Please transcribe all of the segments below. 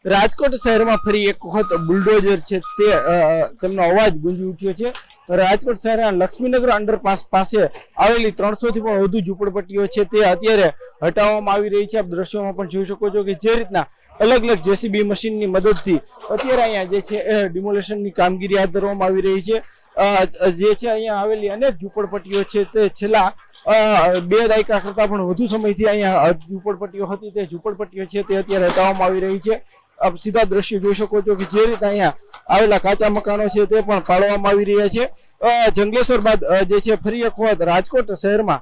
રાજકોટ શહેરમાં ફરી એક વખત બુલડોઝર છે તે તેમનો અવાજ ગુંજી ઉઠ્યો છે। રાજકોટ શહેરના લક્ષ્મીનગર અંડરપાસ પાસે આવેલી 300 થી પણ વધુ ઝૂંપડપટ્ટીઓ છે તે અત્યારે હટાવવામાં આવી રહી છે। આપ દ્રશ્યોમાં પણ જોઈ શકો છો કે જે રીતના અલગ અલગ જેસીબી મશીનની મદદથી અત્યારે અહીંયા જે છે ડિમોલેશનની કામગીરી હાથ ધરવામાં આવી રહી છે। જે છે અહીંયા આવેલી અનેક ઝૂંપડપટ્ટીઓ છે તે છેલ્લા 2 દાયકા કરતા પણ વધુ સમયથી અહીંયા ઝૂંપડપટ્ટીઓ હતી તે ઝૂંપડપટ્ટીઓ છે તે અત્યારે હટાવવામાં આવી રહી છે। આપ સીધા દ્રશ્યો જોઈ શકો છો કે જે રીતે અહીંયા આવેલા કાચા મકાનો છે તે પણ પાડવામાં આવી રહ્યા છે। જંગલેશ્વર બાદ જે છે ફરી એક વખત રાજકોટ શહેરમાં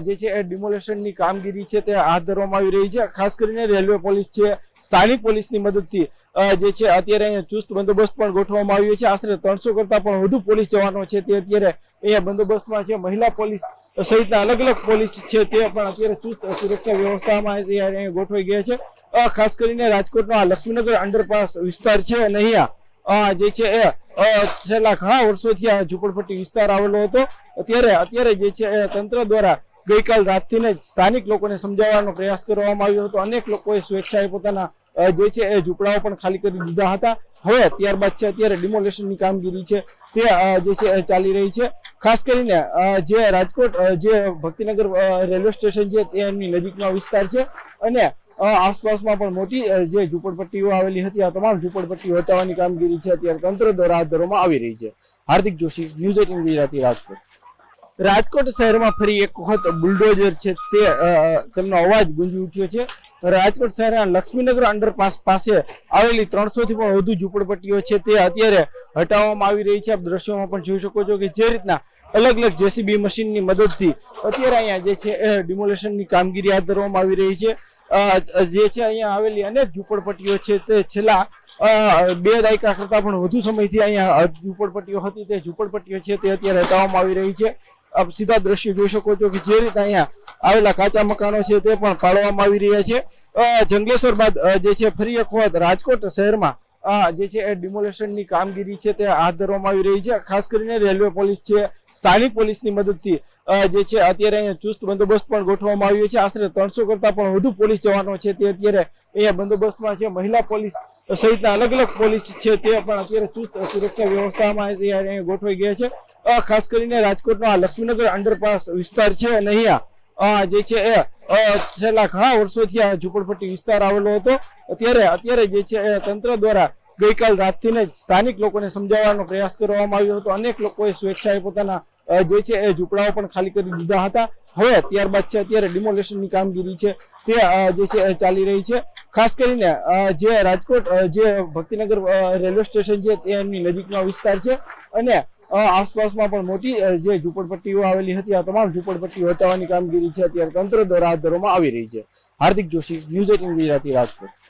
જે છે ડિમોલેશનની કામગીરી છે તે હાથ ધરવામાં આવી રહી છે। ખાસ કરીને રેલવે પોલીસ છે, સ્થાનિક પોલીસની મદદથી જે છે અત્યારે અહીંયા ચુસ્ત બંદોબસ્ત પણ ગોઠવવામાં આવ્યો છે। આશરે 300 કરતા પણ વધુ પોલીસ જવાનો છે તે અત્યારે અહીંયા બંદોબસ્તમાં છે। મહિલા પોલીસ સહિતના અલગ અલગ પોલીસ છે તે પણ અત્યારે ચુસ્ત સુરક્ષા વ્યવસ્થામાં અહીંયા ગોઠવાઈ ગયા છે। ખાસ કરીને રાજકોટનો આ લક્ષ્મીનગર અંડરપાસ વિસ્તાર છે અને અહીંયા જે છે છેલ્લા ઘણા વર્ષોથી આ ઝૂંપડપટ્ટી વિસ્તાર આવેલો હતો। અત્યારે જે છે તંત્ર દ્વારા ગઈકાલ રાતથી જ સ્થાનિક લોકોને સમજાવવાનો પ્રયાસ કરવામાં આવ્યો હતો। અનેક લોકોએ સ્વેચ્છાએ પોતાના જે છે એ ઝૂંપડાઓ પણ ખાલી કરી દીધા હતા। હવે ત્યારબાદ છે અત્યારે ડિમોલેશનની કામગીરી છે તે જે છે ચાલી રહી છે। ખાસ કરીને જે રાજકોટ જે ભક્તિનગર રેલવે સ્ટેશન છે તે એમની નજીકનો વિસ્તાર છે અને આસપાસમાં પણ મોટી જે ઝૂંપડપટ્ટીઓ આવેલી હતી આ તમામ ઝૂંપડપટ્ટીઓ હટાવવાની કામગીરી છે અત્યારે તંત્ર દ્વારા હાથ ધરવામાં આવી રહી છે। હાર્દિક જોશી, ન્યૂઝ 18 ગુજરાતી, રાજકોટ। રાજકોટ શહેરમાં ફરી એક વખત બુલડોઝર છે તે તેમનો અવાજ ગુંજી ઉઠ્યો છે। રાજકોટ શહેરના લક્ષ્મીનગર અંડરપાસ પાસે આવેલી 300 થી પણ વધુ ઝૂંપડપટ્ટીઓ છે તે અત્યારે હટાવવામાં આવી રહી છે। આપ દ્રશ્યોમાં પણ જોઈ શકો છો કે જે રીતના અલગ અલગ જેસીબી મશીનની મદદથી અત્યારે અહીંયા જે છે ડિમોલેશનની કામગીરી હાથ ધરવામાં આવી રહી છે। જે છે અહીંયા આવેલી અનેક ઝૂંપડપટ્ટીઓ છે તે છેલ્લા 2 દાયકા કરતા પણ વધુ સમયથી અહીંયા ઝૂંપડપટ્ટીઓ હતી તે ઝૂંપડપટ્ટીઓ છે તે અત્યારે હટાવવામાં આવી રહી છે। આપ સીધા દ્રશ્યો જોઈ શકો છો કે જે રીતે અહીંયા આવેલા કાચા મકાનો છે તે પણ પાડવામાં આવી રહ્યા છે। જંગલેશ્વર બાદ જે છે ફરી એક વખત રાજકોટ શહેરમાં જે છે ડિમોલેશનની કામગીરી છે તે હાથ ધરવામાં આવી રહી છે। ખાસ કરીને રેલવે પોલીસ છે, સ્થાનિક પોલીસની મદદથી જે છે અત્યારે અહીંયા ચુસ્ત બંદોબસ્ત પણ ગોઠવવામાં આવ્યો છે। આશરે 300 કરતા પણ વધુ પોલીસ જવાનો છે તે અત્યારે અહીંયા બંદોબસ્તમાં છે। મહિલા પોલીસ સહિતના અલગ અલગ પોલીસ છે તે પણ અત્યારે ચુસ્ત સુરક્ષા વ્યવસ્થામાં અહીંયા ગોઠવાઈ ગયા છે। ખાસ કરીને રાજકોટનો આ લક્ષ્મીનગર અંડરપાસ વિસ્તાર છે અને અહીંયા જે છે છેલ્લા ઘણા વર્ષોથી આ ઝૂંપડપટ્ટી વિસ્તાર આવેલો હતો। અત્યારે જે છે તંત્ર દ્વારા ગઈકાલ રાતથી જ સ્થાનિક લોકોને સમજાવવાનો પ્રયાસ કરવામાં આવ્યો હતો। અનેક લોકોએ સ્વેચ્છાએ પોતાના જે છે એ ઝૂંપડાઓ પણ ખાલી કરી દીધા હતા। હવે ત્યારબાદ છે અત્યારે ડિમોલેશનની કામગીરી છે તે જે છે ચાલી રહી છે। ખાસ કરીને જે રાજકોટ જે ભક્તિનગર રેલવે સ્ટેશન છે તે એમની નજીકનો વિસ્તાર છે અને આસપાસમાં પણ મોટી જે ઝૂંપડપટ્ટીઓ આવેલી હતી આ તમામ ઝૂંપડપટ્ટીઓ હટાવવાની કામગીરી છે અત્યારે તંત્ર દ્વારા હાથ ધરવામાં આવી રહી છે। હાર્દિક જોશી, ન્યૂઝ 18 ગુજરાતી, રાજકોટ।